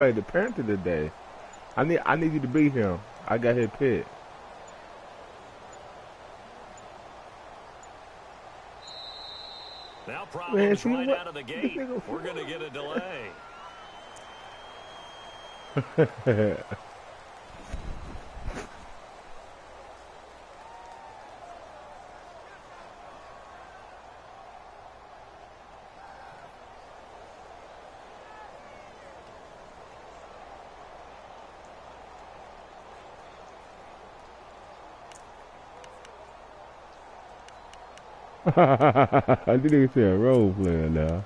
Hey, the Panther today. I need you to beat him. I got his pick. Now problems right out of the gate. We're going to get a delay. I think they say a role player now.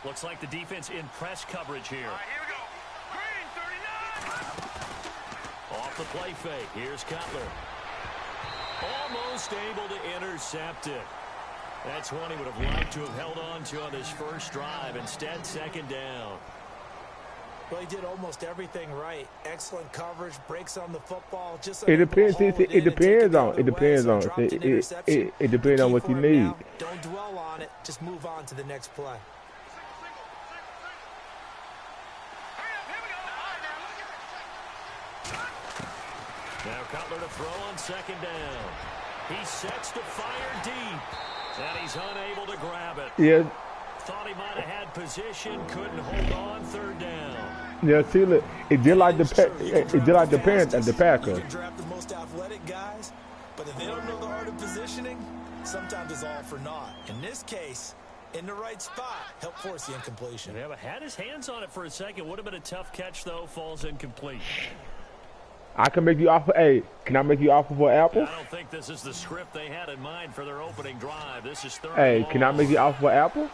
Looks like the defense in press coverage here. All right, here we go. Green, 39. Off the play fake. Here's Cutler. Almost able to intercept it. That's one he would have liked to have held on to on his first drive. Instead, second down. Well, he did almost everything right. Excellent coverage, breaks on the football. Just it depends. It depends on what you need. Now. Don't dwell on it. Just move on to the next play. Now Cutler to throw on second down. He sets to fire deep, and he's unable to grab it. Yeah. Thought he might have had position, couldn't hold on, third down. Yeah, see, look, it did like the Packers. You can draft the most athletic guys, but if they don't know the art of positioning, sometimes it's all for naught. In this case, in the right spot, help force the incompletion. Yeah, but had his hands on it for a second. Would have been a tough catch, though. Falls incomplete. I can make you offer. Hey, can I make you offer for Apple? I don't think this is the script they had in mind for their opening drive. This is third. Hey, can I make you offer for Apple?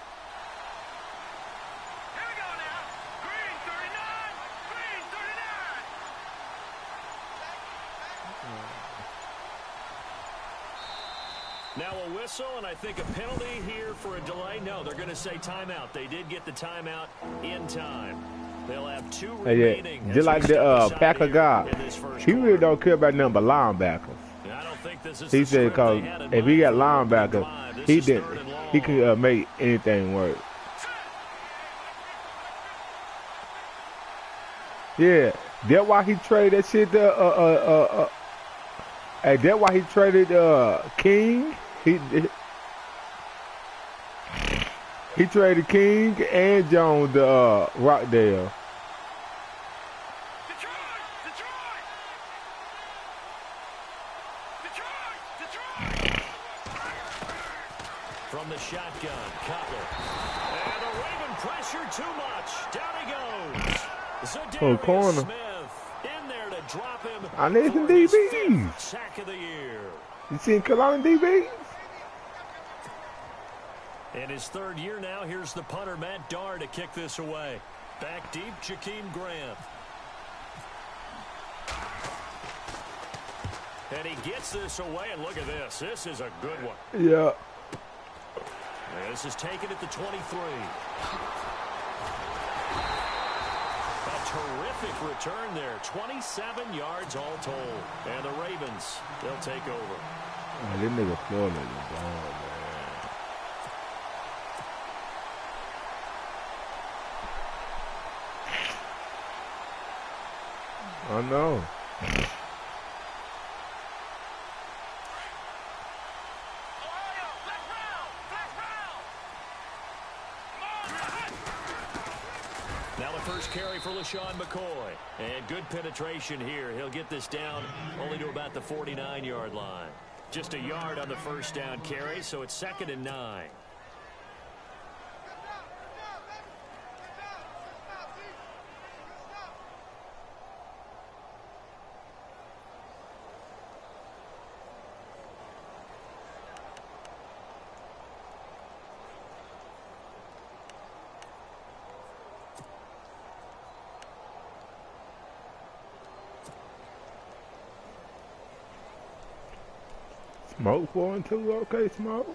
Now a whistle, and I think a penalty here for a delay. No, they're going to say timeout. They did get the timeout in time. They'll have two remaining. Yeah. Just like the Packer guy. He really don't care about nothing but linebackers. I don't think this is he said because if he got linebackers, he could make anything work. Yeah, that's why he traded that shit to hey, that's why he traded King. He traded King and Jones to Rockdale. From the shotgun, Cutler. And the Raven pressure too much. Down he goes. Corner. Smith in there to drop him. I need some DBs. Sack of the year. You seen Carolina DBs? In his third year now, here's the punter, Matt Darr, to kick this away. Back deep, Jakeem Grant. And he gets this away, and look at this. This is a good one. Yeah. This is taken at the 23. A terrific return there. 27 yards all told. And the Ravens, they'll take over. Oh, this nigga Florida is gone, man. I know. Now the first carry for LaShawn McCoy. And good penetration here. He'll get this down only to about the 49-yard line. Just a yard on the first down carry, so it's 2nd and 9. Smoke 4 and 2, okay, Smoke.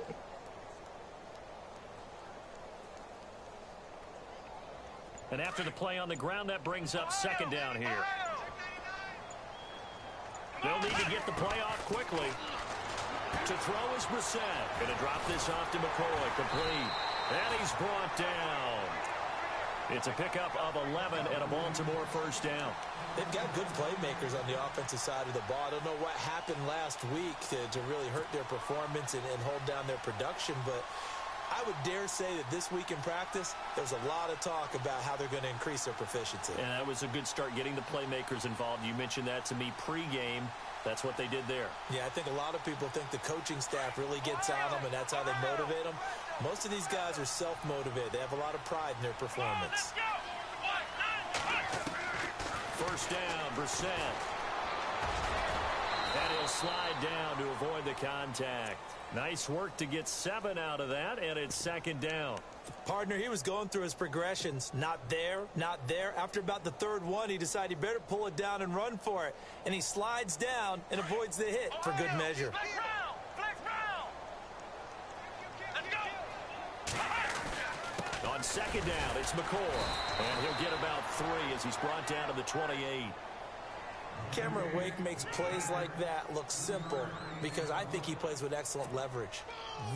And after the play on the ground, that brings up second down here. They'll need to get the play off quickly. To throw is Brissett. Going to drop this off to McCoy. Complete. And he's brought down. It's a pickup of 11 and a Baltimore first down. They've got good playmakers on the offensive side of the ball. I don't know what happened last week to really hurt their performance and hold down their production, but I would dare say that this week in practice, there's a lot of talk about how they're going to increase their proficiency. And that was a good start, getting the playmakers involved. You mentioned that to me pregame. That's what they did there. Yeah, I think a lot of people think the coaching staff really gets on them, and that's how they motivate them. Most of these guys are self-motivated. They have a lot of pride in their performance. First down, Brissett. And he'll slide down to avoid the contact. Nice work to get 7 out of that, and it's second down. Partner, he was going through his progressions. Not there, not there. After about the third one, he decided he better pull it down and run for it. And he slides down and avoids the hit for good measure. On second down, it's McCoy. And he'll get about 3 as he's brought down to the 28. Cameron Wake makes plays like that look simple because I think he plays with excellent leverage.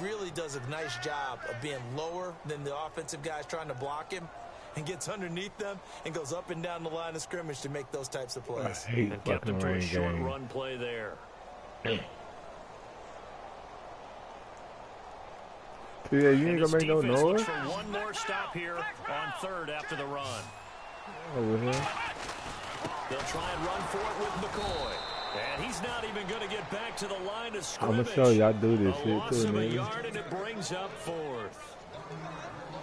Really does a nice job of being lower than the offensive guys trying to block him and gets underneath them and goes up and down the line of scrimmage to make those types of plays. I hate and kept him to a short game. run play there. Yeah, you ain't gonna make no noise. For one more stop here on third after the run. Over here. They'll try and run for it with McCoy. And he's not even going to get back to the line of scrimmage. I'm gonna show y'all do this a shit loss too, of a man. yard, and it brings up 4th.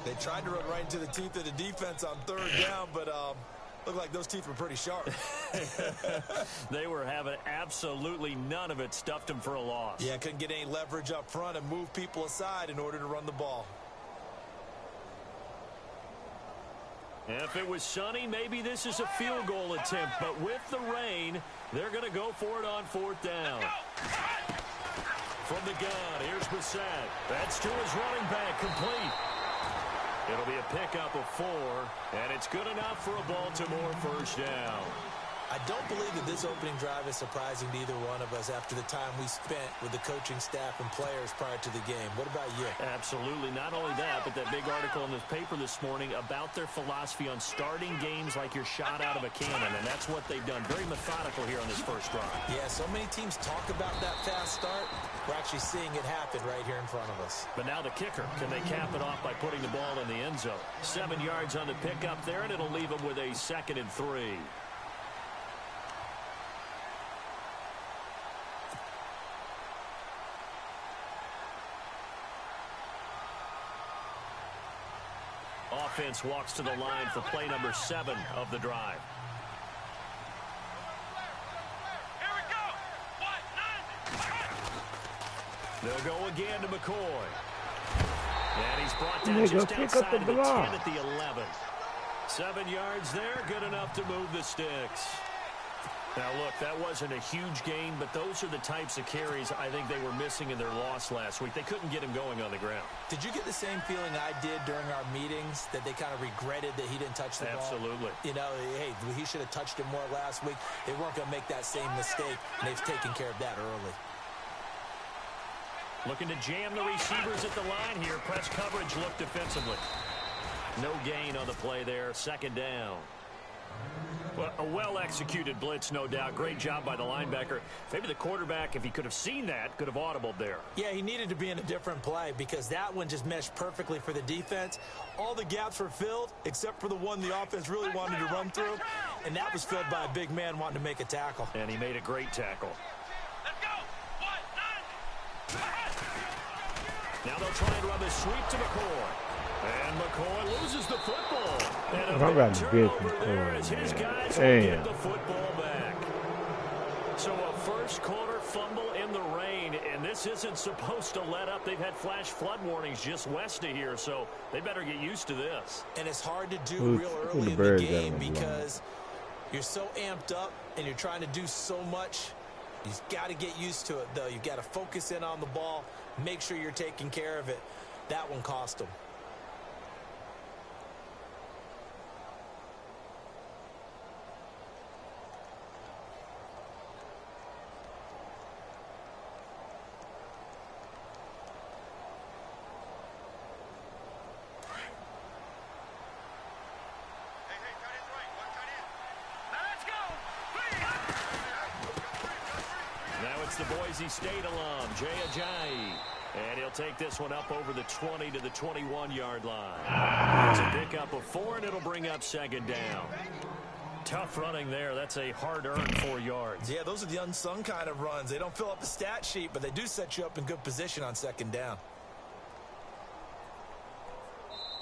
They tried to run right into the teeth of the defense on third down, but looked like those teeth were pretty sharp. They were having absolutely none of it. Stuffed them for a loss. Yeah, couldn't get any leverage up front and move people aside in order to run the ball. If it was sunny, maybe this is a field goal attempt. But with the rain, they're going to go for it on 4th down. From the gun, here's Brissett. That's to his running back, complete. It'll be a pickup of 4, and it's good enough for a Baltimore first down. I don't believe that this opening drive is surprising to either one of us after the time we spent with the coaching staff and players prior to the game. What about you? Absolutely. Not only that, but that big article in the paper this morning about their philosophy on starting games like you're shot out of a cannon, and that's what they've done. Very methodical here on this first drive. Yeah, so many teams talk about that fast start. We're actually seeing it happen right here in front of us. But now the kicker. Can they cap it off by putting the ball in the end zone? 7 yards on the pickup there, and it'll leave them with a 2nd and 3. Offense walks to the line for play number 7 of the drive. Here we go. They'll go again to McCoy. And he's brought down Nigga, just pick outside up the of the 10 block. at the 11. 7 yards there, good enough to move the sticks. Now, look, that wasn't a huge gain, but those are the types of carries I think they were missing in their loss last week. They couldn't get him going on the ground. Did you get the same feeling I did during our meetings, that they kind of regretted that he didn't touch the ball? Absolutely. You know, hey, he should have touched it more last week. They weren't going to make that same mistake, and they've taken care of that early. Looking to jam the receivers at the line here. Press coverage look defensively. No gain on the play there. 2nd down. Well, a well-executed blitz, no doubt. Great job by the linebacker. Maybe the quarterback, if he could have seen that, could have audibled there. Yeah, he needed to be in a different play because that one just meshed perfectly for the defense. All the gaps were filled except for the one the offense really wanted to run through, and that was filled by a big man wanting to make a tackle. And he made a great tackle. Let's go. 1, 9. Now they'll try and run the sweep to McCoy. And McCoy loses the football. And I a got big a turnover big there as his McCoy. guys will Damn. get the football back. So a first quarter fumble in the rain, and this isn't supposed to let up. They've had flash flood warnings just west of here, so they better get used to this. And it's hard to do Who's- real who early the in the Bears got game on the line? because you're so amped up and you're trying to do so much. You've got to get used to it, though. You've got to focus in on the ball, make sure you're taking care of it. That one cost them. Boise State alum, Jay Ajayi. And he'll take this one up over the 20 to the 21-yard line. It's a pickup of 4, and it'll bring up second down. Tough running there. That's a hard-earned 4 yards. Yeah, those are the unsung kind of runs. They don't fill up the stat sheet, but they do set you up in good position on second down.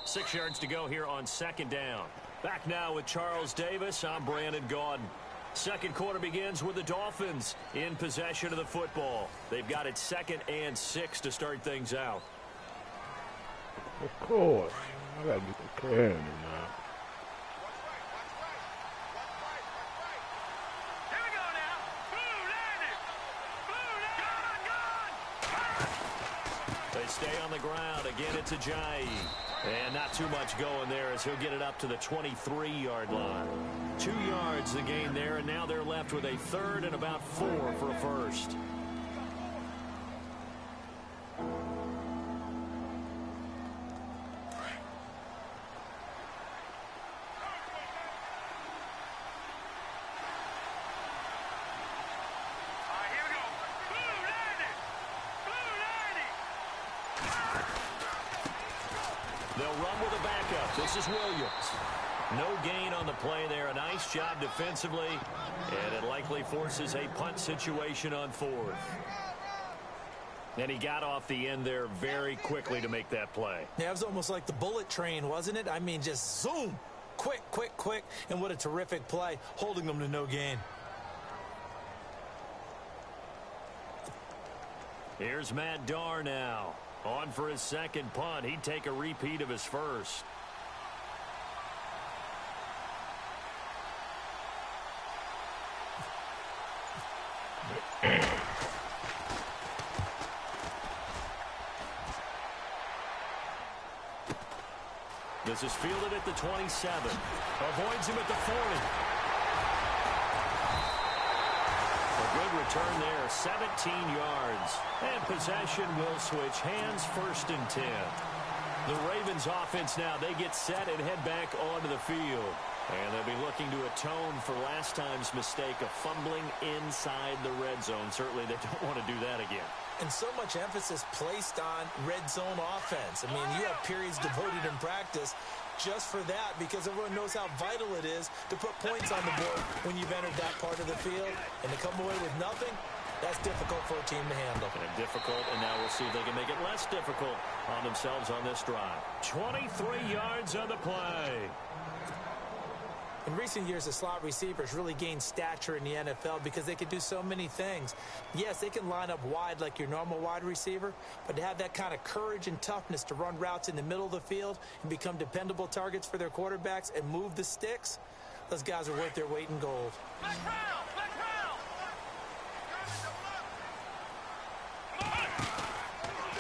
6 yards to go here on second down. Back now with Charles Davis. I'm Brandon Gaudin. Second quarter begins with the Dolphins in possession of the football. They've got it 2nd and 6 to start things out. Of course. I got to get the camera now. Here we go now. Blue landed. Blue landed. Gone. They stay on the ground. Again, it's Ajayi. And not too much going there as he'll get it up to the 23-yard line. 2 yards the gain there, and now they're left with a 3rd and about 4 for a first. They'll run with a backup. This is Williams. No gain on the play there. A nice job defensively. And it likely forces a punt situation on 4th. And he got off the end there very quickly to make that play. Yeah, it was almost like the bullet train, wasn't it? I mean, just zoom. Quick, quick, quick. And what a terrific play, holding them to no gain. Here's Matt Darr now. On for his second punt. He'd take a repeat of his first. This is fielded at the 27. Avoids him at the 40. A good return there, 17 yards. And possession will switch hands, 1st and 10. The Ravens offense now, they get set and head back onto the field. And they'll be looking to atone for last time's mistake of fumbling inside the red zone. Certainly they don't want to do that again. And so much emphasis placed on red zone offense. I mean, you have periods devoted in practice just for that because everyone knows how vital it is to put points on the board when you've entered that part of the field. And to come away with nothing, that's difficult for a team to handle. And difficult, and now we'll see if they can make it less difficult on themselves on this drive. 23 yards on the play. In recent years, the slot receivers really gained stature in the NFL because they can do so many things. Yes, they can line up wide like your normal wide receiver, but to have that kind of courage and toughness to run routes in the middle of the field and become dependable targets for their quarterbacks and move the sticks, those guys are worth their weight in gold. Let's round. Let's round.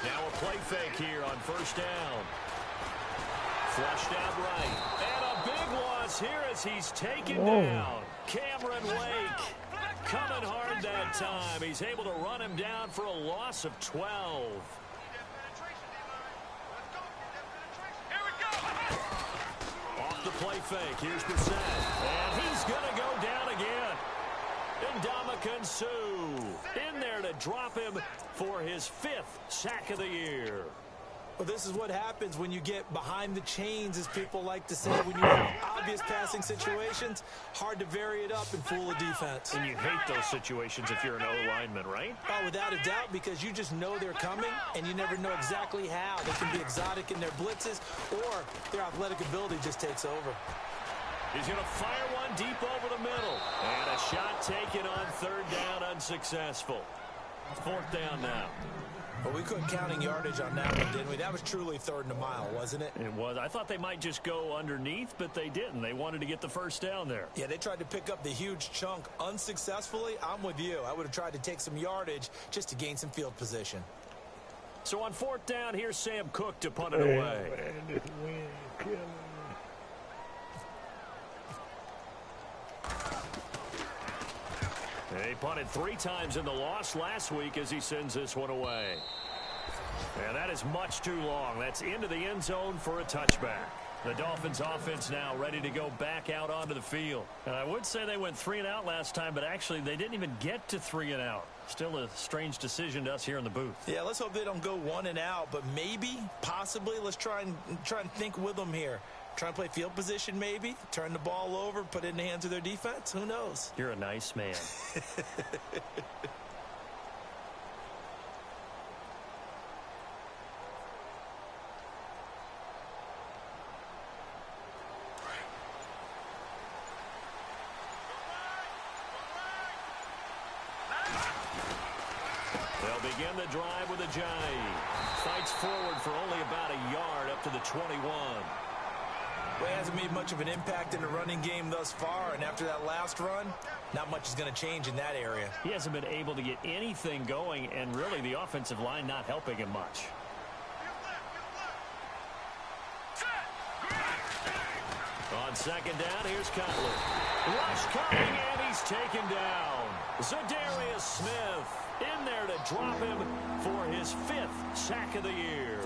Now a play fake here on 1st down. Flushed out right. And a big loss here as he's taken down. Cameron Wake coming hard that time. He's able to run him down for a loss of 12. Here we go. Off the play fake. Here's Brissett. And he's going to go down again. Ndamukong Suh in there to drop him for his 5th sack of the year. Well, this is what happens when you get behind the chains, as people like to say. When you have obvious passing situations, hard to vary it up and fool a defense. And you hate those situations if you're an O-lineman, right? Oh, without a doubt, because you just know they're coming, and you never know exactly how. They can be exotic in their blitzes, or their athletic ability just takes over. He's going to fire one deep over the middle. And a shot taken on 3rd down, unsuccessful. 4th down now. Well, we couldn't counting yardage on that one, didn't we? That was truly 3rd and a mile, wasn't it? It was. I thought they might just go underneath, but they didn't. They wanted to get the 1st down there. Yeah, they tried to pick up the huge chunk unsuccessfully. I'm with you. I would have tried to take some yardage just to gain some field position. So on 4th down, here's Sam Cook to punt it away. Man, this wind killing me. He punted 3 times in the loss last week as he sends this one away. And that is much too long. That's into the end zone for a touchback. The Dolphins offense now ready to go back out onto the field. And I would say they went 3 and out last time, but actually they didn't even get to 3 and out. Still a strange decision to us here in the booth. Yeah, let's hope they don't go 1 and out, but maybe, possibly, let's try and think with them here. Try and play field position maybe, turn the ball over, put it in the hands of their defense. Who knows? You're a nice man. They'll begin the drive with a jive. Fights forward for only about a yard up to the 21. Well, he hasn't made much of an impact in the running game thus far, and after that last run, not much is going to change in that area. He hasn't been able to get anything going, and really the offensive line not helping him much. On second down, here's Cutler. Rush coming, and he's taken down. Zadarius Smith in there to drop him for his 5th sack of the year.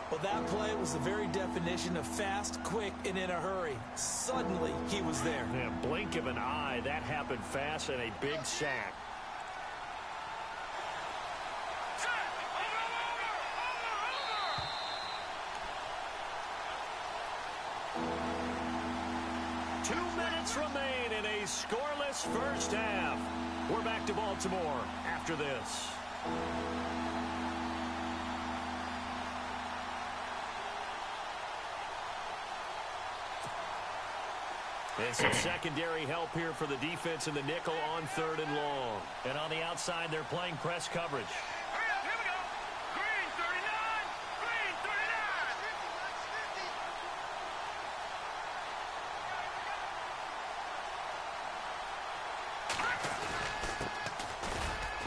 Well, that play was the very definition of fast, quick, and in a hurry. Suddenly, he was there. Yeah, blink of an eye, that happened fast, and a big sack. Remain in a scoreless first half. We're back to Baltimore after this. And some secondary help here for the defense in the nickel on 3rd and long. And on the outside, they're playing press coverage.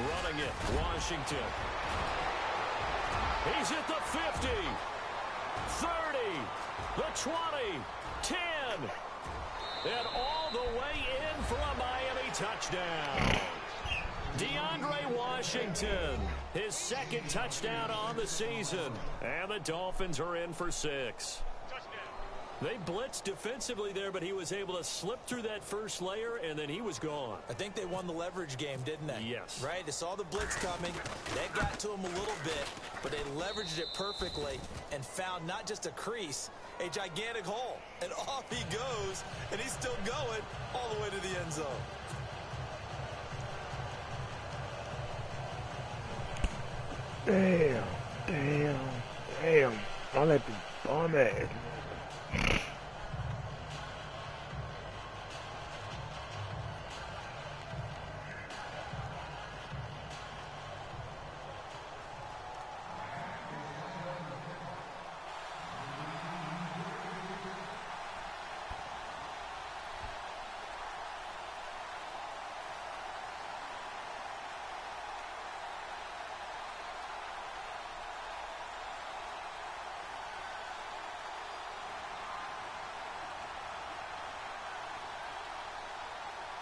Running it, Washington. He's at the 50, 30, the 20, 10, and all the way in for a Miami touchdown. DeAndre Washington, his 2nd touchdown on the season, and the Dolphins are in for 6. They blitzed defensively there, but he was able to slip through that first layer, and then he was gone. I think they won the leverage game, didn't they? Yes. Right? They saw the blitz coming. That got to him a little bit, but they leveraged it perfectly and found not just a crease, a gigantic hole. And off he goes, and he's still going all the way to the end zone. Damn. I let the bomb ass.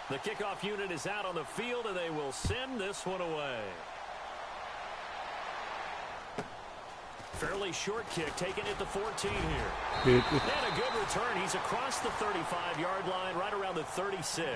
The kickoff unit is out on the field, and they will send this one away. Fairly short kick, taken at the 14 here. And a good return. He's across the 35-yard line, right around the 36.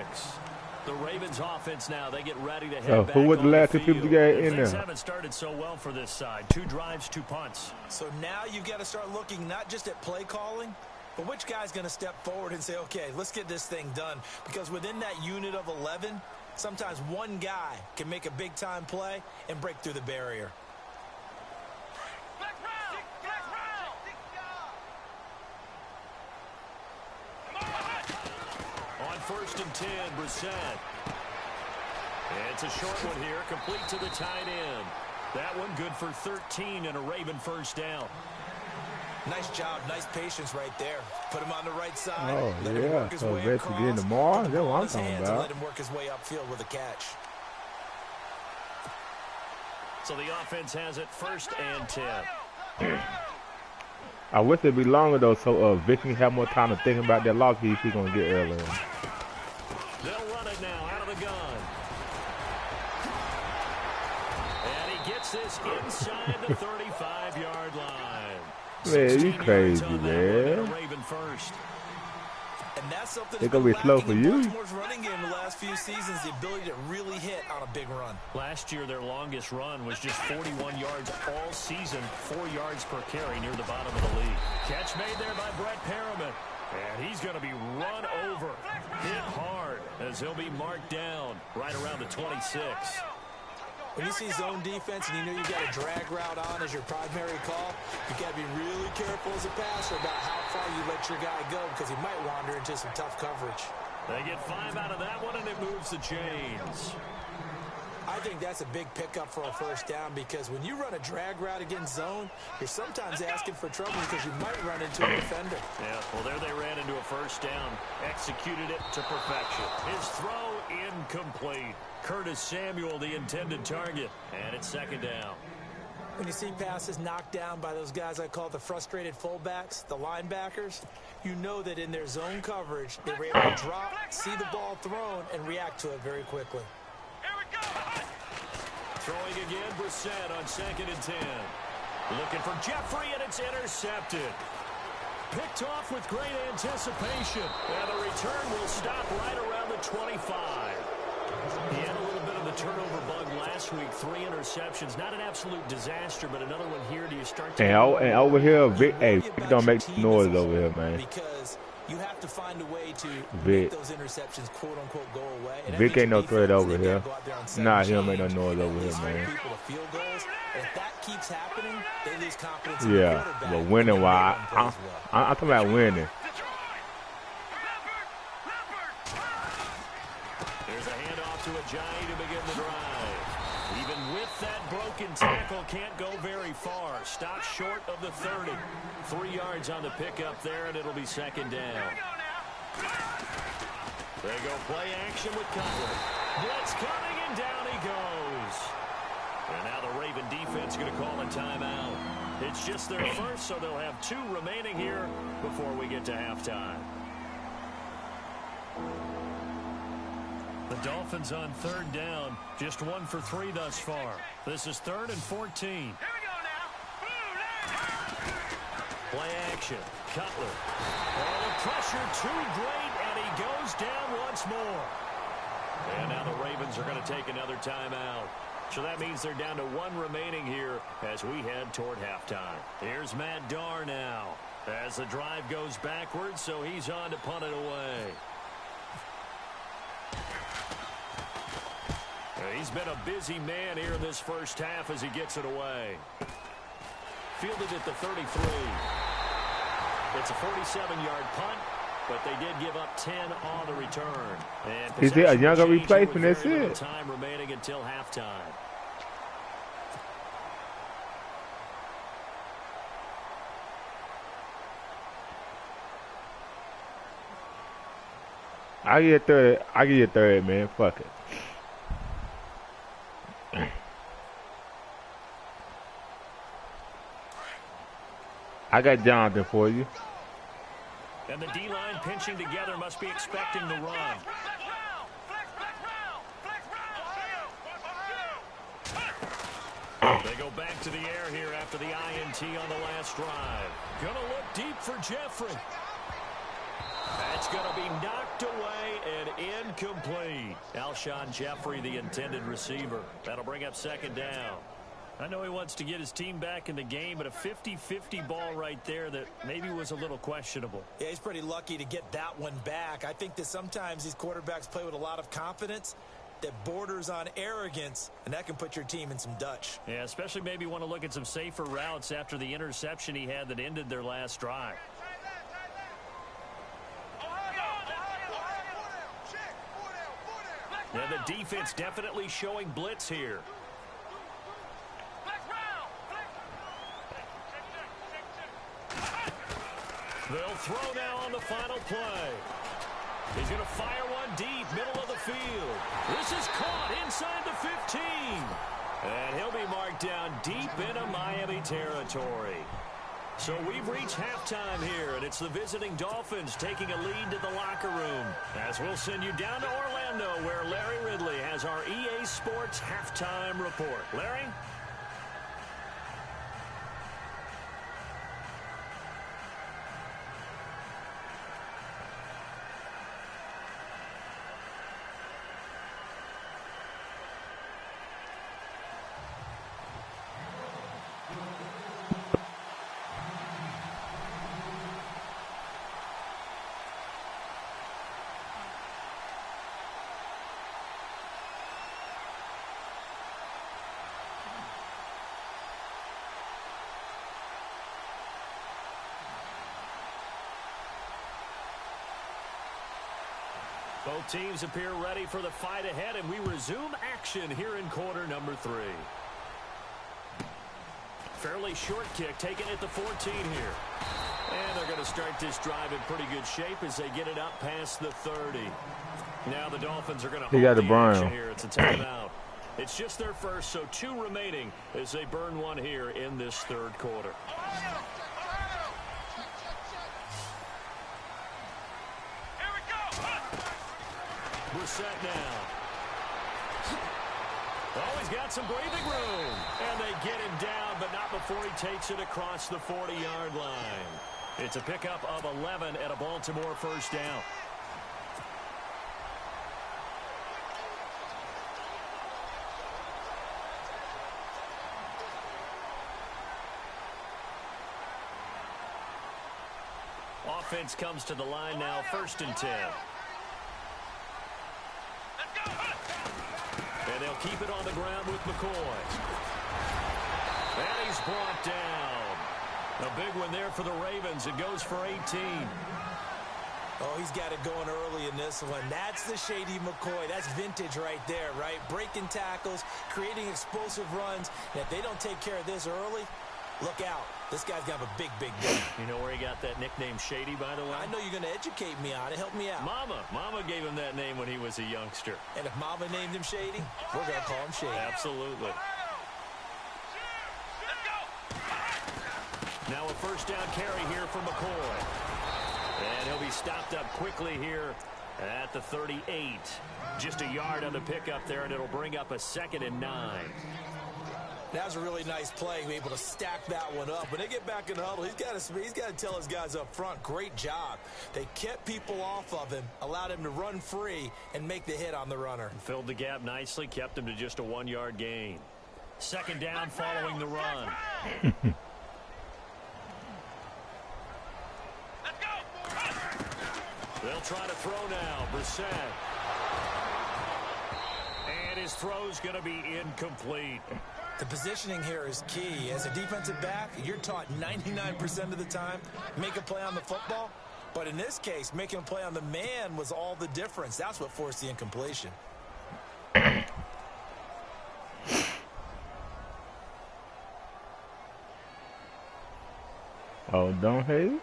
The Ravens offense now, they get ready to head back who was the last 2 people to get in Things there? haven't started so well for this side. 2 drives, 2 punts. So now you've got to start looking not just at play calling, but which guy's going to step forward and say, okay, let's get this thing done. Because within that unit of 11, sometimes one guy can make a big-time play and break through the barrier. On 1st and 10, Brissett. It's a short one here, complete to the tight end. That one good for 13 and a Raven first down. Nice job, nice patience right there. Put him on the right side. Oh, let him work his so way bet across, you getting tomorrow? put the That's ball what in I'm his talking hands and about. let him work his way upfield with a catch. So the offense has it 1st and 10. I wish it'd be longer though, so Vic can have more time to think about that loss he's gonna get earlier. They'll run it now out of the gun. And he gets this inside the 35-yard line. Man, you 16 yards crazy, on that one, and a man. Raven first. And that's something It's that's gonna been be slow lacking for in you. Baltimore's running game the last few seasons, the ability to really hit on a big run. Last year, their longest run was just 41 yards all season, 4 yards per carry near the bottom of the league. Catch made there by Brett Perriman. And he's going to be run over, hit hard, as he'll be marked down right around the 26. When you see zone defense and you know you've got a drag route on as your primary call, you got to be really careful as a passer about how far you let your guy go because he might wander into some tough coverage. They get 5 out of that one, and it moves the chains. I think that's a big pickup for a first down because when you run a drag route against zone, you're sometimes asking for trouble because you might run into a defender. Yeah, well, there they ran into a first down, executed it to perfection. His throw incomplete. Curtis Samuel, the intended target, and it's second down. When you see passes knocked down by those guys I call the frustrated fullbacks, the linebackers, you know that in their zone coverage, they were able to drop, see the ball thrown, and react to it very quickly. Throwing again, Brissett on 2nd and 10. Looking for Jeffrey, and it's intercepted. Picked off with great anticipation. And the return will stop right around the 25. He had a little bit of the turnover bug last week. 3 interceptions. Not an absolute disaster, but another one here. Do you start to... And over here, Vic, hey, Vic don't make noise over here, man. Because you have to find a way to Vic. make those interceptions, quote-unquote, go away. And Vic ain't no threat over here. Nah, he don't make no change, noise over here, release man. people to field goals. And if that keeps happening, they lose confidence in Yeah, the quarterback. but winning, and why? they don't play as well. I'm talking about winning. There's a handoff to Ajayi to begin the drive. Even with that broken tackle, can't go very far. Stop short of the 30. 3 yards on the pickup there, and it'll be second down. They go play action with Cutler. Blitz coming, and down he goes. And now the Raven defense going to call a timeout. It's just their first, so they'll have 2 remaining here before we get to halftime. The Dolphins on 3rd down, just 1 for 3 thus far. This is 3rd and 14. Play action. Cutler. Oh, the pressure too great, and he goes down once more. And now the Ravens are going to take another timeout. So that means they're down to 1 remaining here as we head toward halftime. Here's Matt Darr now as the drive goes backwards, so he's on to punt it away. He's been a busy man here in this first half as he gets it away. Fielded at the 33. It's a 47-yard punt, but they did give up 10 on the return. And Is it a younger replacement? That's it. Time remaining until halftime. I get 30. I give you 30, man. Fuck it. I got Jonathan for you. And the D-line pinching together must be expecting the run. They go back to the air here after the INT on the last drive. Gonna look deep for Jeffrey. That's going to be knocked away and incomplete. Alshon Jeffrey, the intended receiver. That'll bring up second down. I know he wants to get his team back in the game, but a 50-50 ball right there that maybe was a little questionable. Yeah, he's pretty lucky to get that one back. I think that sometimes these quarterbacks play with a lot of confidence that borders on arrogance, and that can put your team in some Dutch. Yeah, especially maybe want to look at some safer routes after the interception he had that ended their last drive. Yeah, the defense definitely showing blitz here. They'll throw now on the final play. He's going to fire one deep, middle of the field. This is caught inside the 15. And he'll be marked down deep into Miami territory. So we've reached halftime here, and it's the visiting Dolphins taking a lead to the locker room. As we'll send you down to Orlando, where Larry Ridley has our EA Sports halftime report. Larry? Both teams appear ready for the fight ahead, and we resume action here in quarter number 3. Fairly short kick taken at the 14 here. And they're going to start this drive in pretty good shape as they get it up past the 30. Now the Dolphins are going to hold the action here. It's a timeout. It's just their first, so 2 remaining as they burn one here in this third quarter. Brissett now. Oh, he's got some breathing room. And they get him down, but not before he takes it across the 40-yard line. It's a pickup of 11 at a Baltimore first down. Offense comes to the line now, 1st and 10. And they'll keep it on the ground with McCoy. And he's brought down. A big one there for the Ravens. It goes for 18. Oh, he's got it going early in this one. That's the shady McCoy. That's vintage right there, right? Breaking tackles, creating explosive runs. And if they don't take care of this early, look out. This guy's got a big, big day. You know where he got that nickname Shady, by the way? I know you're going to educate me on it. Help me out. Mama gave him that name when he was a youngster. And if Mama named him Shady, we're going to call him Shady. Absolutely. Now a first down carry here for McCoy. And he'll be stopped up quickly here at the 38. Just a yard on the pickup there, and it'll bring up a 2nd and 9. That was a really nice play, able to stack that one up. When they get back in the huddle, he's got to tell his guys up front, great job. They kept people off of him, allowed him to run free, and make the hit on the runner. Filled the gap nicely, kept him to just a 1-yard gain. 2nd down following the run. They'll try to throw now. Brissett. And his throw's going to be incomplete. The positioning here is key. As a defensive back, you're taught 99% of the time, make a play on the football. But in this case, making a play on the man was all the difference. That's what forced the incompletion. Oh, don't hate it.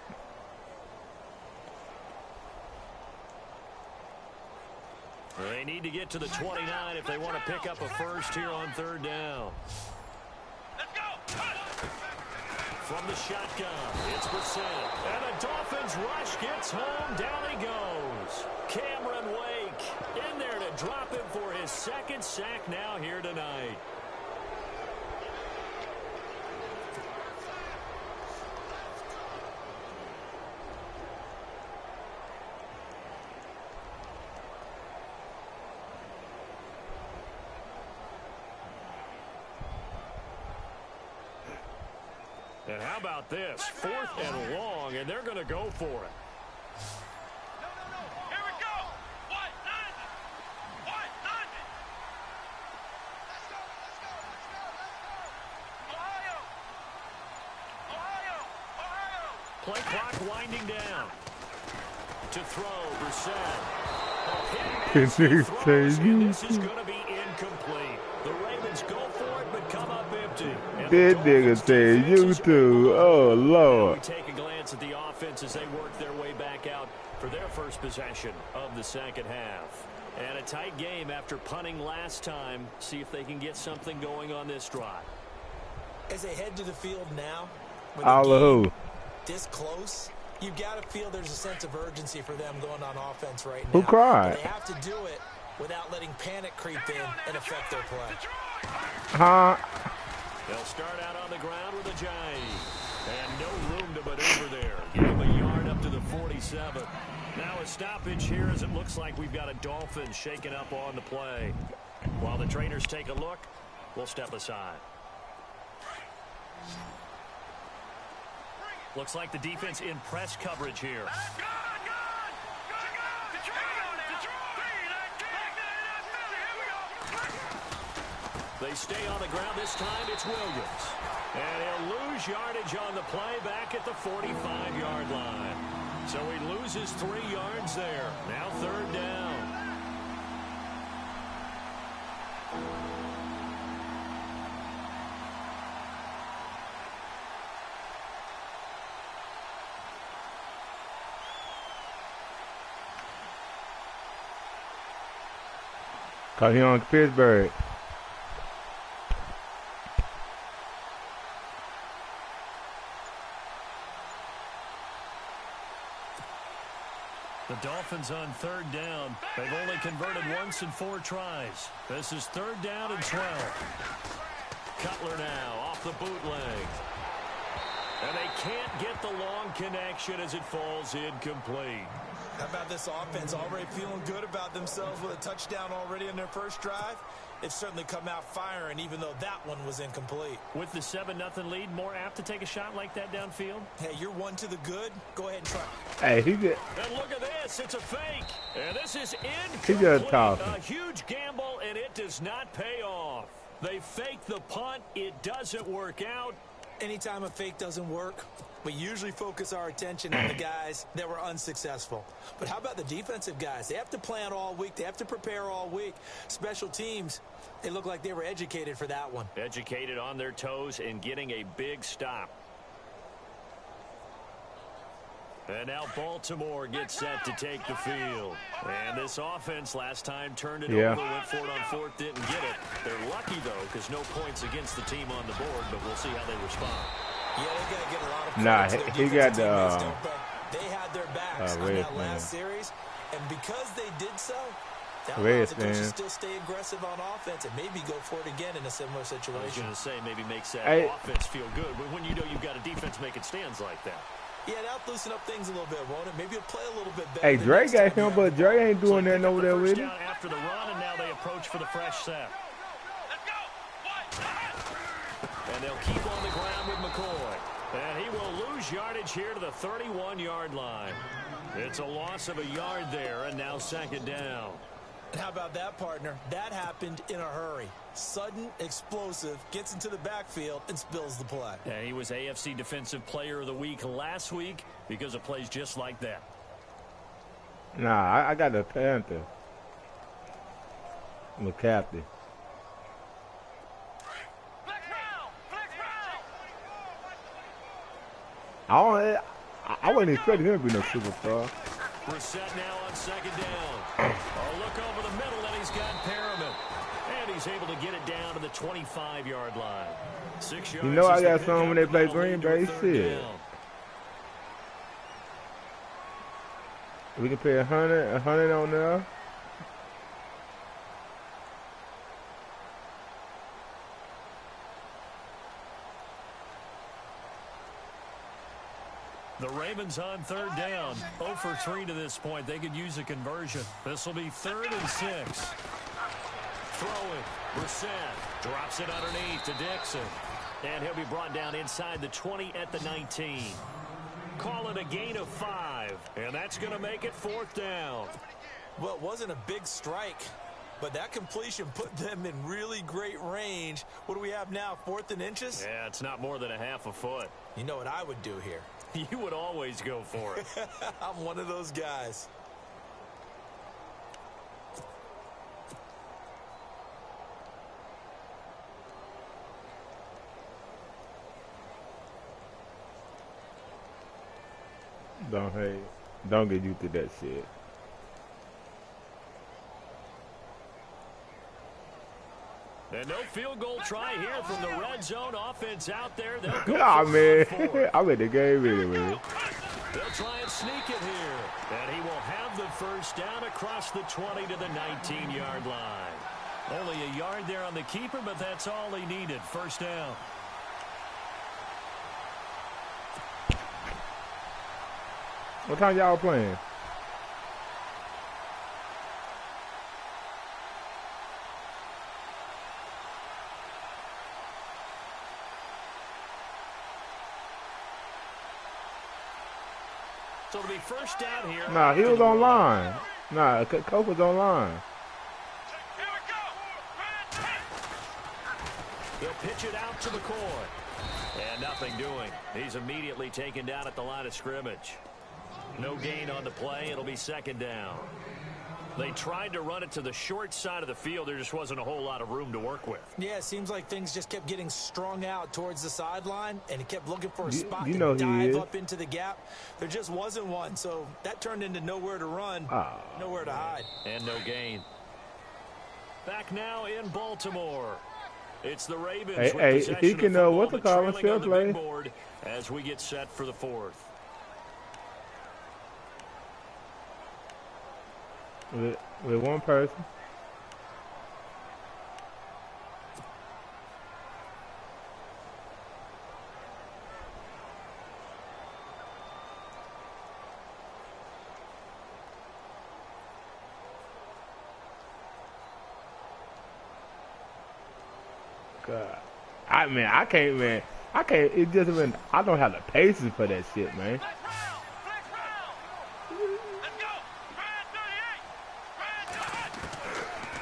They need to get to the 29 if they want to pick up a first here on 3rd down. From the shotgun, it's Brissett. And the Dolphins rush gets home. Down he goes. Cameron Wake in there to drop him for his 2nd sack now here tonight. And how about this? 4th and long, and they're going to go for it. Here we go. What? Ohio. Play clock winding down. To throw, Brissett. This is This is going to be incomplete. The Ravens go for it, but come up empty. That nigga said you too. Oh, Lord. We take a glance at the offense as they work their way back out for their first possession of the 2nd half. And a tight game after punting last time. See if they can get something going on this drive. As they head to the field now, with All the of game who? this close, you've got to feel there's a sense of urgency for them going on offense right now. Who cried? But they have to do it without letting panic creep in and affect their play. Huh? They'll start out on the ground with a Jai. And no room to maneuver there. Give him a yard up to the 47. Now a stoppage here as it looks like we've got a Dolphin shaken up on the play. While the trainers take a look, we'll step aside. Looks like the defense in press coverage here. They stay on the ground. This time it's Williams. And he'll lose yardage on the play back at the 45-yard line. So he loses 3 yards there. Now 3rd down. Cause he on Pittsburgh. The Dolphins on third down. They've only converted once in 4 tries. This is third down and 12. Cutler now off the bootleg. And they can't get the long connection as it falls incomplete. How about this offense already feeling good about themselves with a touchdown already in their first drive? They've certainly come out firing, even though that one was incomplete. With the 7-0 lead, more apt to take a shot like that downfield? Hey, you're one to the good. Go ahead and try. Hey, he did. And look at this. It's a fake. And this is incomplete. He just talking. A huge gamble, and it does not pay off. They fake the punt. It doesn't work out. Anytime a fake doesn't work, we usually focus our attention on the guys that were unsuccessful. But how about the defensive guys? They have to plan all week. They have to prepare all week. Special teams, they look like they were educated for that one. Educated on their toes and getting a big stop. And now Baltimore gets set to take the field. And this offense last time turned it over, went for it on fourth, didn't get it. They're lucky, though, because no points against the team on the board, but we'll see how they respond. Yeah, they got to get a lot of Nah, he got the they had their backs on that last series, and because they did so, that allows the coach to still stay aggressive on offense and maybe go for it again in a similar situation. I was going to say maybe makes that offense feel good, but when you know you've got a defense making stands like that. Yeah, that'll loosen up things a little bit, won't it? Maybe it'll play a little bit better. Hey, Dre got him, but Dre ain't doing nothing over there with him. After the run, and now they approach for the fresh set. Let's go. And they'll keep on the ground with McCoy. And he will lose yardage here to the 31-yard line. It's a loss of a yard there, and now second down. How about that, partner? That happened in a hurry. Sudden, explosive, gets into the backfield, and spills the play. And he was AFC Defensive Player of the Week last week because of plays just like that. Nah, I got the Panther. McCaffrey. I wasn't expecting him to be no superstar. Brissett now on second down. A look over the middle, and he's got Perriman. And he's able to get it down to the 25-yard line. 6 yards. You know I got some when they play Green Bay. Shit. We can pay 100 on there. The Ravens on third down. 0 for 3 to this point. They could use a conversion. This will be 3rd and 6. Throwing. Brissett drops it underneath to Dixon. And he'll be brought down inside the 20 at the 19. Call it a gain of 5. And that's going to make it 4th down. Well, it wasn't a big strike, but that completion put them in really great range. What do we have now, 4th and inches? Yeah, it's not more than a half a foot. You know what I would do here? You would always go for it. I'm one of those guys. Don't get used to that shit. And no field goal try here from the red zone offense out there. They'll go man, I'm in the game anyway. They'll try and sneak it here. And he will have the first down across the 20 to the 19-yard line. Only a yard there on the keeper, but that's all he needed. First down. What time y'all playing? So it'll be first down here. Nah, he was online. Nah, Coach was online. Here we go. They'll pitch it out to McCoy. And nothing doing. He's immediately taken down at the line of scrimmage. No gain on the play. It'll be second down. They tried to run it to the short side of the field. There just wasn't a whole lot of room to work with. Yeah, it seems like things just kept getting strung out towards the sideline, and he kept looking for a spot you to know dive up into the gap. There just wasn't one, so that turned into nowhere to run, nowhere to hide. And no gain. Back now in Baltimore. It's the Ravens with possession he can, of what's the the football, call, but trailing on the play? big board as we get set for the fourth. With one person. God. I can't, man. I can't, it just, man, I don't have the patience for that shit, man.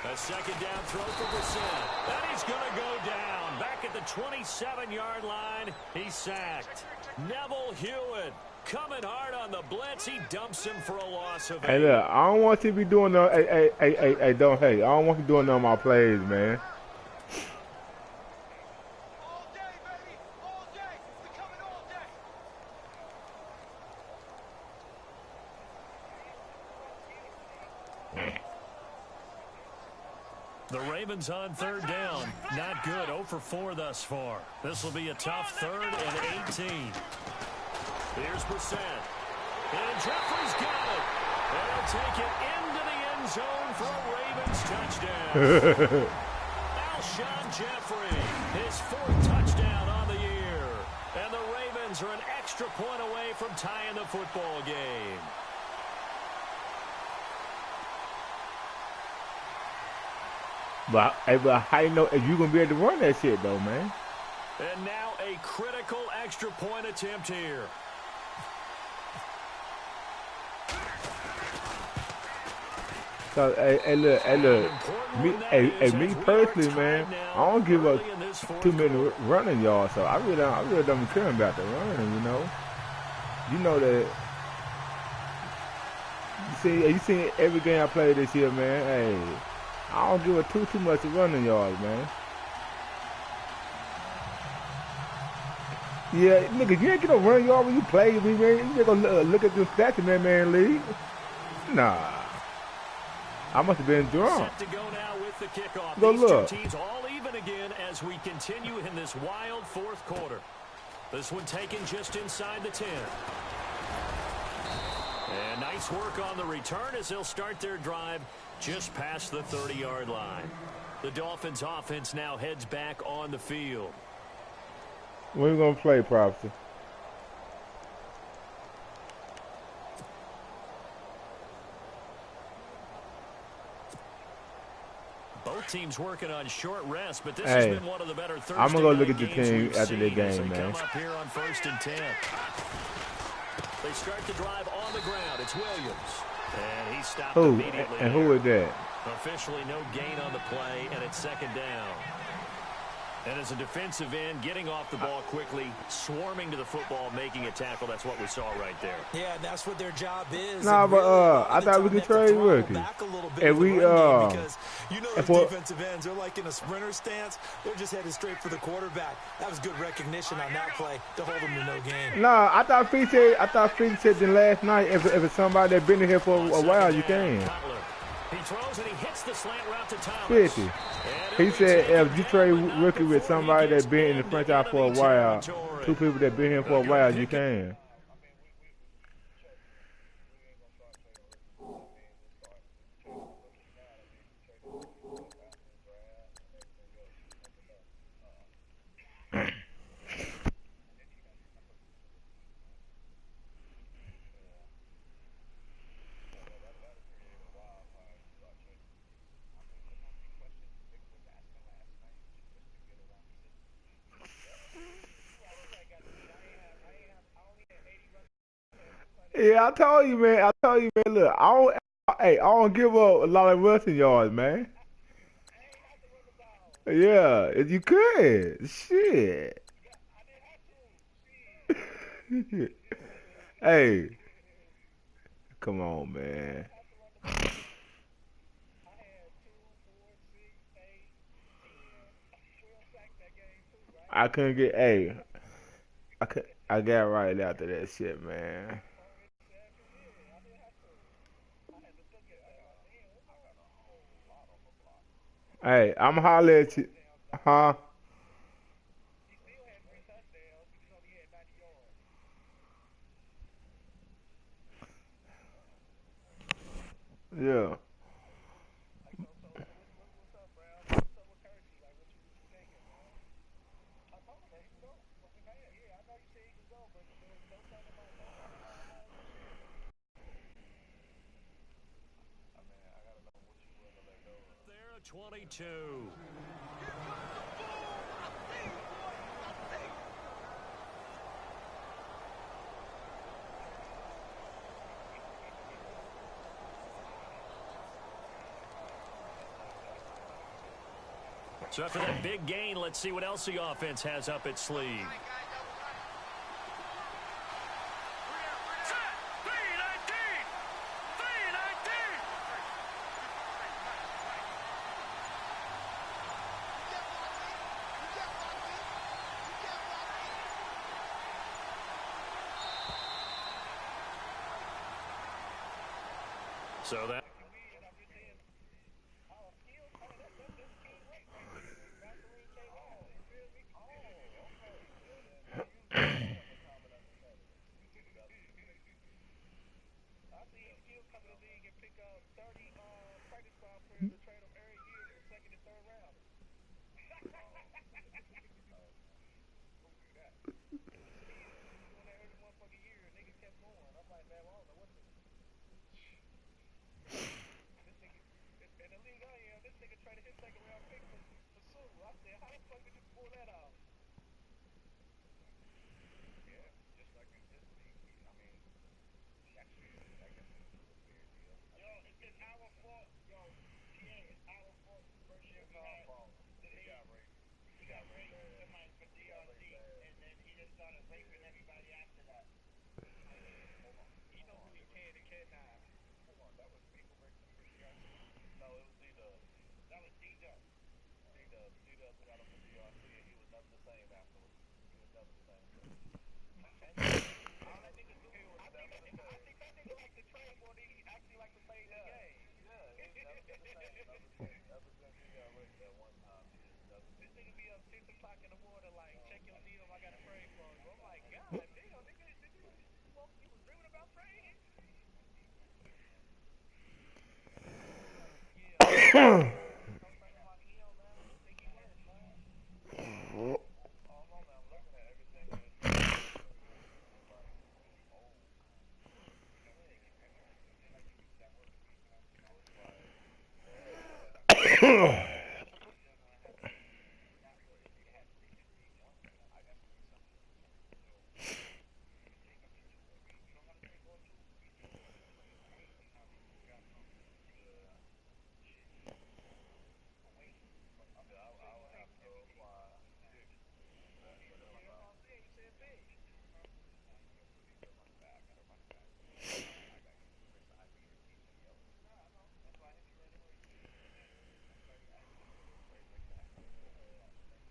A second down throw for Brissett. And he's going to go down. Back at the 27-yard line, he's sacked. Neville Hewitt coming hard on the blitz. He dumps him for a loss of 8. Hey, look, I don't want you to be doing no, I don't want you doing none of my plays, man. The Ravens on third down. Not good. 0 for 4 thus far. This will be a tough 3rd and 18. Here's Brissett. And Jeffrey's got it. And he'll take it into the end zone for a Ravens touchdown. Alshon Jeffrey, his 4th touchdown on the year. And the Ravens are an extra point away from tying the football game. But how you know if you're going to be able to run that shit, though, man? And now a critical extra point attempt here. So, look, me personally, man, I don't give up too many running yards, so I really don't care about the running, you know. You know that. You see every game I played this year, man. Hey, I don't give a too much running yards, man. Yeah, nigga, you ain't get no running yard when you play with me, man. You ain't gonna look at the stats in that man league. Nah. I must have been drunk. Set to go now with the kickoff. Go These look. two teams all even again as we continue in this wild 4th quarter. This one taken just inside the 10. And nice work on the return as they'll start their drive just past the 30-yard line. The Dolphins offense now heads back on the field. When we gonna play, Prophecy? Both teams working on short rest, but this Hey, has been one of the better Thursday I'm gonna go look night at the games team we've after the seen as game, they man. come up here on 1st and 10. They start the drive on the ground. It's Williams. And he stopped Who? immediately. And who is that? Officially no gain on the play, and it's 2nd down. And as a defensive end, getting off the ball quickly, swarming to the football, making a tackle, that's what we saw right there. Yeah, that's what their job is. Nah, and but really, I thought we could trade rookies. And we because you know those for- defensive ends, they're like in a sprinter stance. They're just headed straight for the quarterback. That was good recognition on that play to hold them to no gain. Nah, I thought Fitz said that last night if it's somebody that's been in here for a while, you can. Cutler. He throws and he hits the slant route to Thomas. 50. He said if you trade rookie with somebody that's been in the franchise for a while, 2 people that been here for a while, you can. Yeah, I told you, man. Look, I don't give up a lot of rushing yards, man. Yeah, if you could, shit. Hey, come on, man. I couldn't get. Hey, I got right after that shit, man. Hey, I'm holler at you, huh? Yeah. There, a 22. So after that big gain, let's see what else the offense has up its sleeve. So that.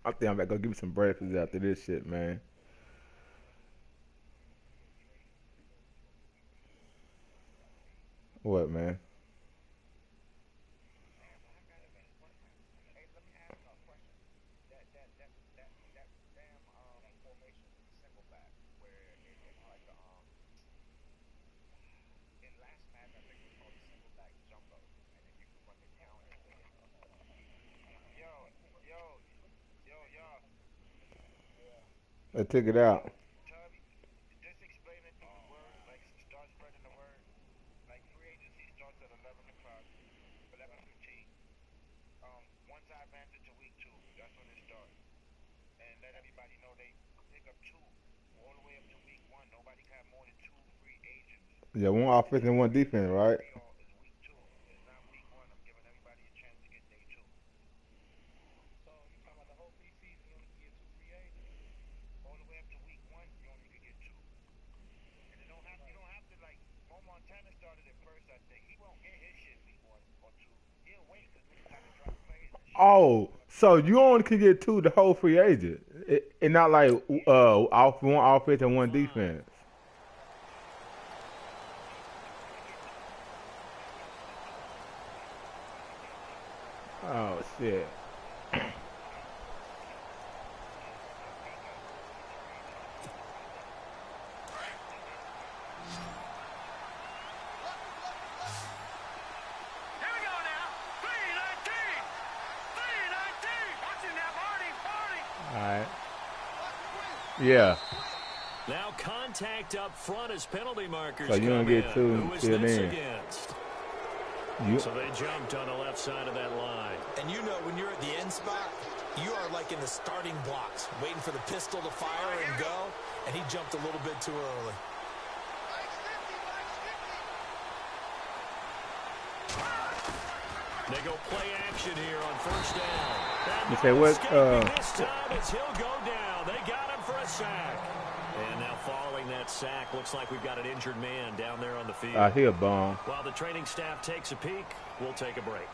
I think I'm about to go give me some breakfast after this shit, man. What, man? I took it out. Yeah, one offense and one defense, right? Oh, so you only can get 2 the whole free agent. It not like off one offense and one defense. Oh shit. Here we go now. 319. 319. Watching that party. All right. Yeah. Now contact up front as penalty markers So you don't come get in. 2 Who is till this then. against? You, So they jumped on the left side of that line. And you know when you're at the end spot, you are like in the starting blocks, waiting for the pistol to fire and go, and he jumped a little bit too early. They go play action here on first down. And You say no what, escaping this time as he'll go down. They got him for a sack. And now following that sack, looks like we've got an injured man down there on the field. he a bum. While the training staff takes a peek, we'll take a break.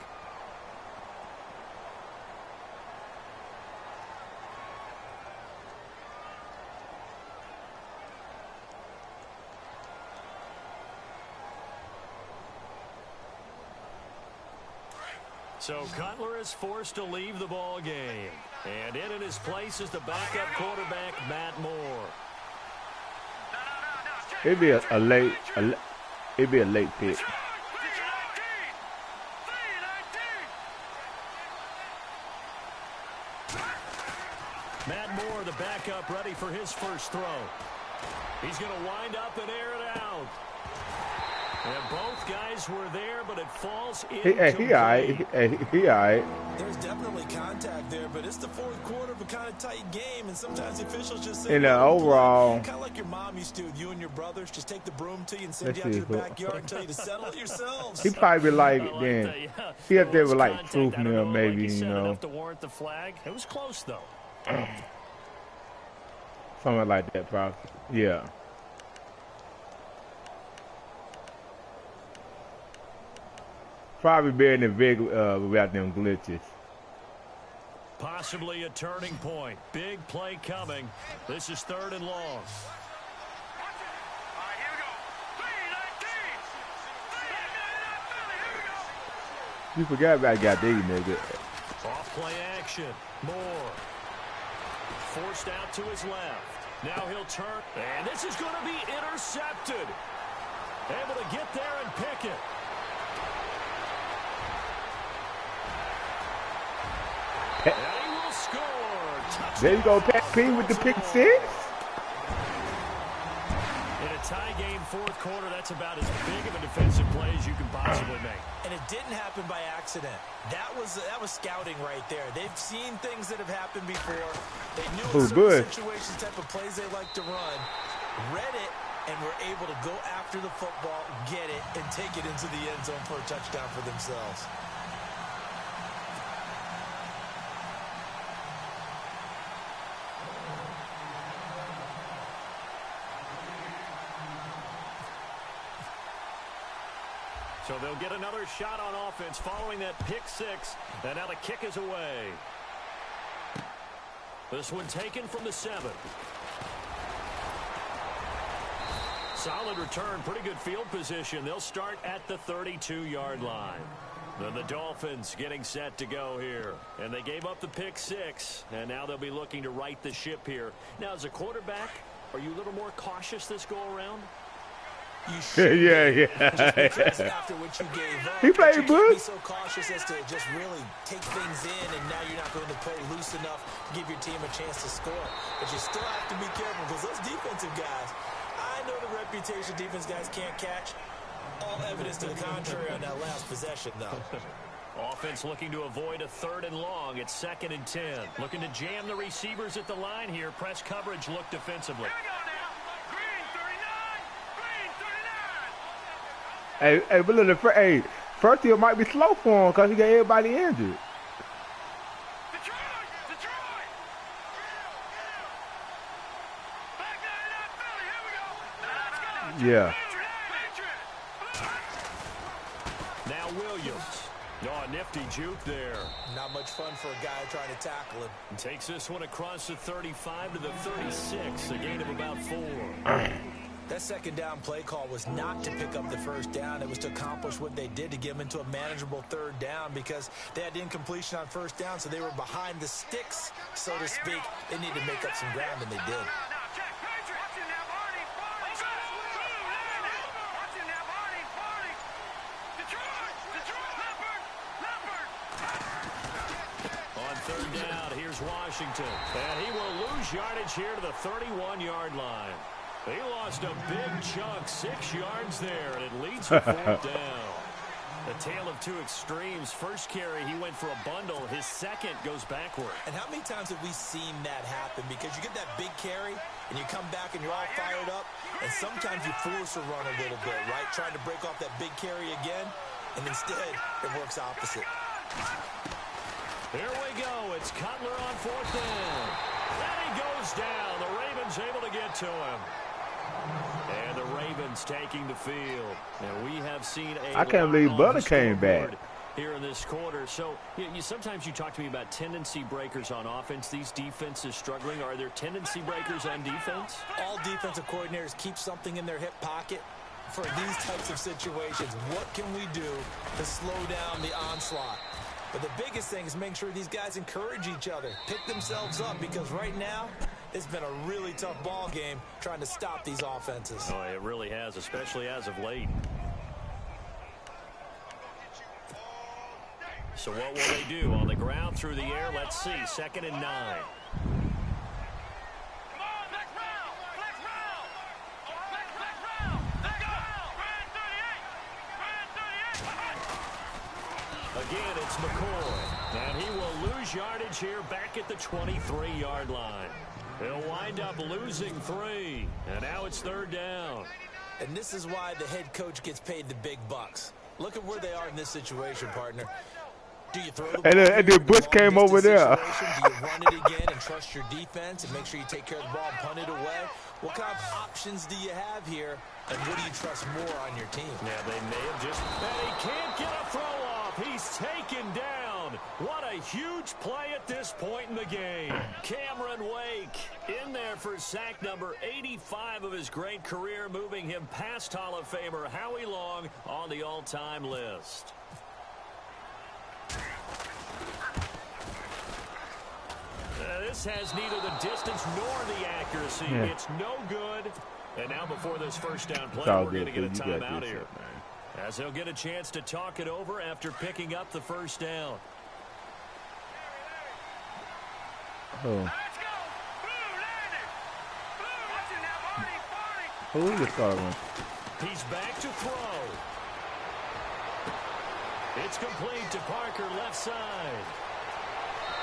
So Cutler is forced to leave the ball game. And in his place is the backup quarterback, Matt Moore. It'd be a late pick. Matt Moore, the backup, ready for his first throw. He's going to wind up and air it out. And both guys were there, but it falls incomplete. He all right. There's definitely contact there, but it's the fourth quarter of a kind of tight game, and sometimes the officials just say, In the overall, kind of like your mom used to with you and your brothers, just take the broom to you and send you out to the backyard and tell you to settle it yourselves. he probably be like then. that, yeah. He up there Well, with like contact, proof I don't mill, know, maybe, like you know, enough to warrant the flag. It was close, though. something like that, probably. Yeah. Probably better than Vic without them glitches. Possibly a turning point. Big play coming. This is 3rd and long. All right, here we go. 319. 319. Here we go. You forgot about got2eat, nigga. Off play action. Moore. Forced out to his left. Now he'll turn. And this is going to be intercepted. Able to get there and pick it. And he will score. Touchdown. There you go, Pat P with the pick 6. In a tie game, 4th quarter, that's about as big of a defensive play as you can possibly make. And it didn't happen by accident. That was scouting right there. They've seen things that have happened before. They knew in certain situations, type of plays they like to run, read it, and were able to go after the football, get it, and take it into the end zone for a touchdown for themselves. So they'll get another shot on offense following that pick 6. And now the kick is away. This one taken from the 7. Solid return, pretty good field position. They'll start at the 32-yard line. Then the Dolphins getting set to go here. And they gave up the pick 6. And now they'll be looking to right the ship here. Now, as a quarterback, are you a little more cautious this go-around? You should. Yeah. After what you gave up, He played you good. can't be so cautious as to just really take things in, and now you're not going to play loose enough to give your team a chance to score. But you still have to be careful because those defensive guys, I know the reputation defense guys can't catch. All evidence to the contrary on that last possession, though. Offense looking to avoid a 3rd and long. It's 2nd and 10. Looking to jam the receivers at the line here. Press coverage look defensively. Here we go now. Green 39. Green 39. Hey, but look, first year might be slow for him because he got everybody injured. Detroit. Back 99 Philly. Here we go. Let's go. Yeah. Now Williams. Oh, nifty juke there. Not much fun for a guy trying to tackle him. And takes this one across the 35 to the 36, a gain of about 4. That second down play call was not to pick up the first down. It was to accomplish what they did to get them into a manageable third down because they had incompletion on first down, so they were behind the sticks, so to speak. They needed to make up some ground, and they did. On third down, here's Washington. And he will lose yardage here to the 31-yard line. He lost a big chunk, 6 yards there, and it leads to 4th down. A tale of two extremes. First carry, he went for a bundle. His second goes backward. And how many times have we seen that happen? Because you get that big carry, and you come back and you're all fired up, and sometimes you force a run a little bit, right? Trying to break off that big carry again, and instead it works opposite. Here we go. It's Cutler on 4th down. And he goes down. The Ravens able to get to him. And the Ravens taking the field. And we have seen a I can't believe Butler came back here in this quarter. So sometimes you talk to me about tendency breakers on offense. These defenses struggling. Are there tendency breakers on defense? All defensive coordinators keep something in their hip pocket for these types of situations. What can we do to slow down the onslaught? But the biggest thing is make sure these guys encourage each other, pick themselves up, because right now it's been a really tough ball game trying to stop these offenses. Oh, it really has, especially as of late. So what will they do? On the ground, through the air, let's see. 2nd and 9. Again, it's McCoy, and he will lose yardage here back at the 23-yard line. He'll wind up losing 3, and now it's 3rd down. And this is why the head coach gets paid the big bucks. Look at where they are in this situation, partner. Do you throw the ball and then Bush came over there. Do you run it again and trust your defense and make sure you take care of the ball and punt it away? What kind of options do you have here, and what do you trust more on your team? Yeah, they may have just... And he can't get a throw off. He's taken down. What a huge play at this point in the game. Cameron Wake in there for sack number 85 of his great career, moving him past Hall of Famer Howie Long on the all-time list. This has neither the distance nor the accuracy. Yeah. It's no good. And now before this first down play, all we're good, going to get a dude. You got timeout this here. shit, man. As they'll get a chance to talk it over after picking up the first down. Oh. Who is the starter one? He's back to throw. It's complete to Parker, left side.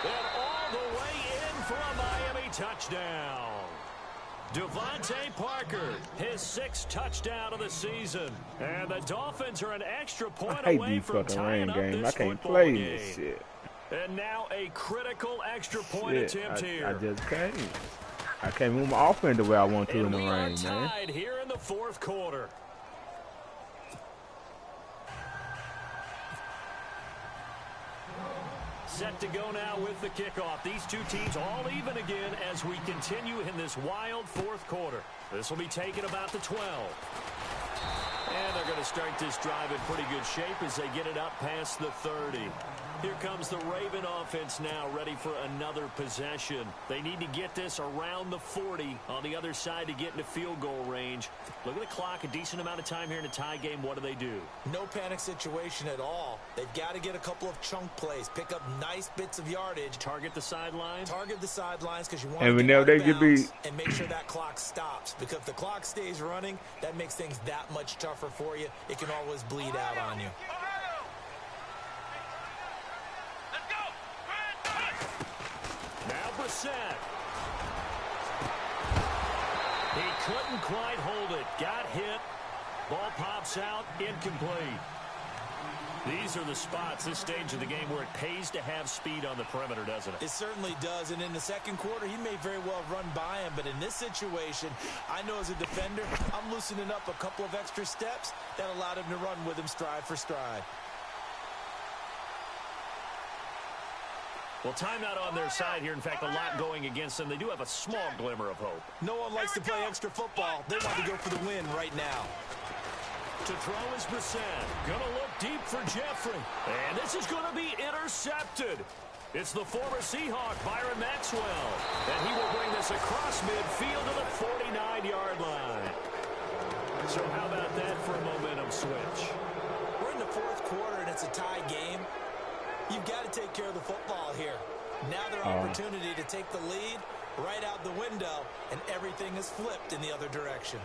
And all the way in for a Miami touchdown. Devontae Parker, his 6th touchdown of the season. And the Dolphins are an extra point I hate away these from fucking tying rain up games. this I can't football play game. this shit. And now a critical extra point attempt here. I just can't. I can't move my offense the way I want to in the we rain, are man. tied here in the 4th quarter. Set to go now with the kickoff. These two teams all even again as we continue in this wild 4th quarter. This will be taken about the 12. And they're going to start this drive in pretty good shape as they get it up past the 30. Here comes the Raven offense now, ready for another possession. They need to get this around the 40 on the other side to get into field goal range. Look at the clock, a decent amount of time here in a tie game. What do? No panic situation at all. They've got to get a couple of chunk plays, pick up nice bits of yardage. Target the sidelines. Target the sidelines because you want And to whenever they get beat, and make sure that clock stops. Because if the clock stays running, that makes things that much tougher for you. It can always bleed out on you. Now Brissett. He couldn't quite hold it. Got hit. Ball pops out. Incomplete. These are the spots, this stage of the game, where it pays to have speed on the perimeter, doesn't it? It certainly does. And in the second quarter, he may very well run by him. But in this situation, I know as a defender, I'm loosening up a couple of extra steps that allowed him to run with him stride for stride. Well, timeout on their side here. In fact, a lot going against them. They do have a small glimmer of hope. No one likes to play extra football. They want to go for the win right now. To throw is Brissett. Going to look deep for Jeffrey. And this is going to be intercepted. It's the former Seahawk, Byron Maxwell. And he will bring this across midfield to the 49-yard line. So how about that for a momentum switch? We're in the fourth quarter, and it's a tie game. You've got to take care of the football here. Now their opportunity to take the lead right out the window, and everything is flipped in the other direction.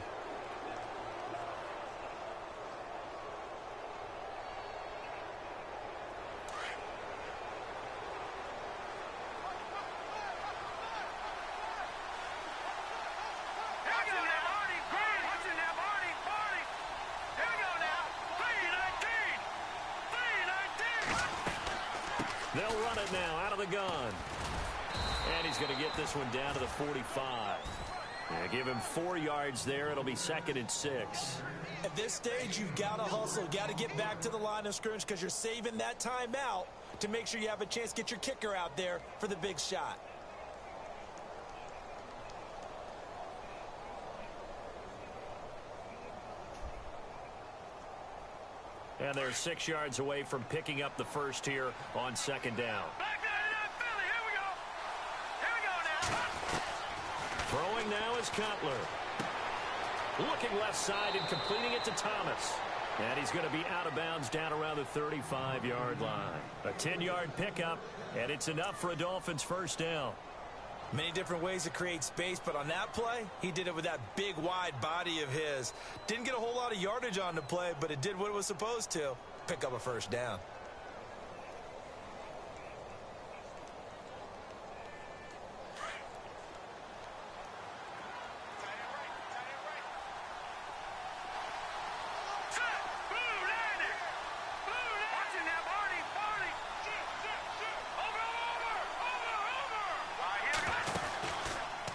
They'll run it now out of the gun. And he's going to get this one down to the 45. Yeah, give him 4 yards there. It'll be 2nd and 6. At this stage, you've got to hustle. You've got to get back to the line of scrimmage because you're saving that timeout to make sure you have a chance to get your kicker out there for the big shot. And they're 6 yards away from picking up the first here on 2nd down. Back there, Philly. Here we go. Here we go now. Throwing now is Cutler. Looking left side and completing it to Thomas. And he's going to be out of bounds down around the 35-yard line. A 10-yard pickup, and it's enough for a Dolphins first down. Many different ways to create space, but on that play, he did it with that big, wide body of his. Didn't get a whole lot of yardage on the play, but it did what it was supposed to. Pick up a first down.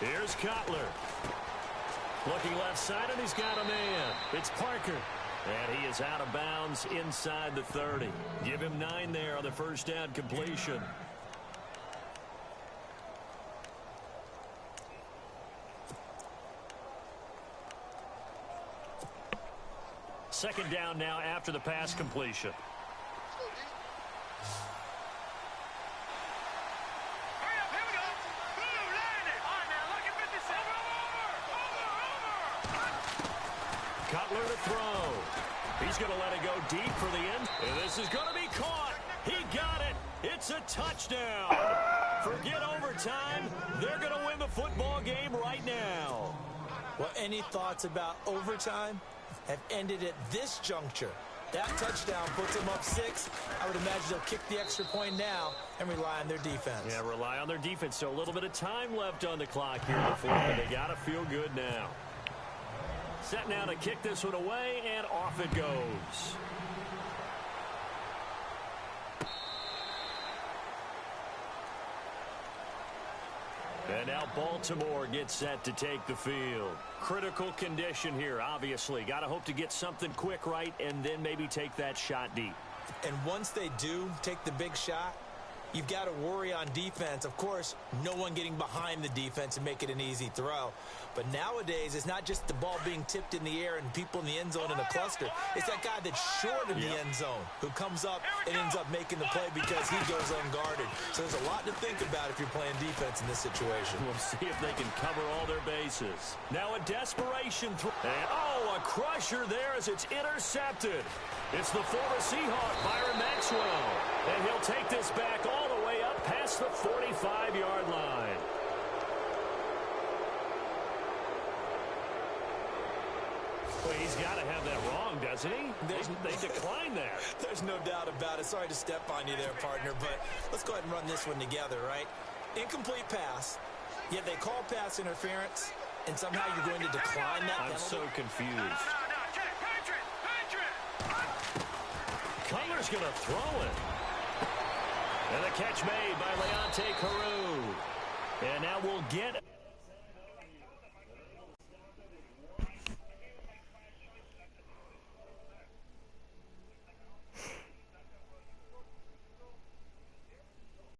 Here's Cutler. Looking left side, and he's got a man. It's Parker. And he is out of bounds inside the 30. Give him 9 there on the first down completion. Second down now after the pass completion. Cutler to throw. He's going to let it go deep for the end. And this is going to be caught. He got it. It's a touchdown. Forget overtime. They're going to win the football game right now. Well, any thoughts about overtime have ended at this juncture. That touchdown puts them up 6. I would imagine they'll kick the extra point now and rely on their defense. Yeah, rely on their defense. So a little bit of time left on the clock here before, but they got to feel good now. Set now to kick this one away, and off it goes. And now Baltimore gets set to take the field. Critical condition here, obviously. Got to hope to get something quick right and then maybe take that shot deep. And once they do take the big shot, you've got to worry on defense. Of course, no one getting behind the defense and make it an easy throw. But nowadays, it's not just the ball being tipped in the air and people in the end zone in a cluster. It's that guy that's short in the end zone who comes up and ends up making the play because he goes unguarded. So there's a lot to think about if you're playing defense in this situation. We'll see if they can cover all their bases. Now a desperation throw. And, oh, a crusher there as it's intercepted. It's the former Seahawk, Byron Maxwell. And he'll take this back all the way up past the 45-yard line. Well, he's got to have that wrong, doesn't he? They declined that. There's no doubt about it. Sorry to step on you there, partner, but let's go ahead and run this one together, right? Incomplete pass, yet they call pass interference, and somehow you're going to decline that penalty? I'm so confused. Cutler's going to throw it. And the catch made by Leonte Carew. And now we'll get